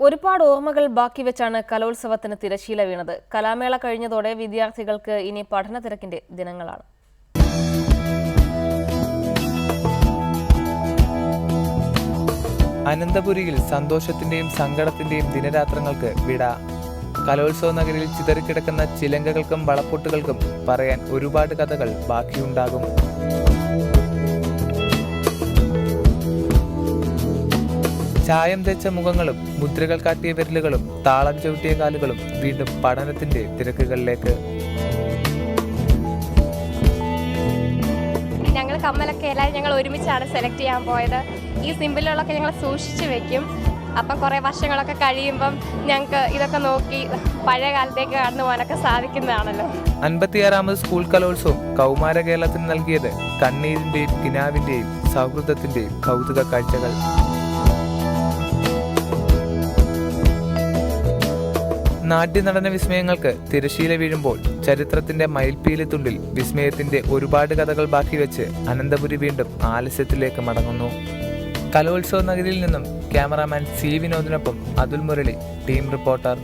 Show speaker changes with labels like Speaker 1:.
Speaker 1: ഒരുപാട് ഓർമ്മകൾ ബാക്കി വെച്ചാണ് കലോത്സവത്തിന് തിരശീല വീണത്. കലാമേള കഴിഞ്ഞതോടെ വിദ്യാർത്ഥികൾക്ക് ഇനി പഠന തിരക്കിന്റെ ദിനങ്ങളാണ്.
Speaker 2: അനന്തപുരിയിൽ സന്തോഷത്തിന്റെയും സങ്കടത്തിന്റെയും ദിനരാത്രങ്ങൾക്ക് വിട. കലോത്സവ നഗരിയിൽ ചിതറിക്കിടക്കുന്ന ചിലങ്കകൾക്കും വളപ്പൊട്ടുകൾക്കും പറയാൻ ഒരുപാട് കഥകൾ ബാക്കിയുണ്ടാകും. ചായം തെച്ച മുഖങ്ങളും മുദ്രകൾ കാട്ടിയ വിരലുകളും താളം ചവിട്ടിയ കാലുകളും വീണ്ടും പഠനത്തിന്റെ തിരക്കുകളിലേക്ക്.
Speaker 3: ഞങ്ങൾ കമ്മലൊക്കെ എല്ലാവരും ഞങ്ങൾ ഒരുമിച്ചാണ് സെലക്ട് ചെയ്യാൻ പോയത്. ഈ സിമ്പിളുകളൊക്കെ ഞങ്ങൾ സൂക്ഷിച്ചു വെക്കും. അപ്പം കുറേ വർഷങ്ങളൊക്കെ കഴിയുമ്പം ഞങ്ങൾക്ക് ഇതൊക്കെ നോക്കി പഴയ കാലത്തേക്ക് കടന്നു പോകാനൊക്കെ സാധിക്കുന്നതാണല്ലോ.
Speaker 2: 56ാമത് സ്കൂൾ കലോത്സവം കൗമാര കേരളത്തിന് നൽകിയത് കണ്ണീരിന്റെയും കിനാവിന്റെയും സൗഹൃദത്തിന്റെയും കൗതുക കാഴ്ചകൾ. നാട്യനടന വിസ്മയങ്ങൾക്ക് തിരശീല വീഴുമ്പോൾ ചരിത്രത്തിന്റെ മയിൽപ്പീലിത്തുണ്ടിൽ വിസ്മയത്തിന്റെ ഒരുപാട് കഥകൾ ബാക്കി വെച്ച് അനന്തപുരി വീണ്ടും ആലസ്യത്തിലേക്ക് മടങ്ങുന്നു. കലോത്സവ നഗരിയിൽ നിന്നും ക്യാമറാമാൻ സി വിനോദിനൊപ്പം അതുൽ മുരളി, ടീം റിപ്പോർട്ടർ.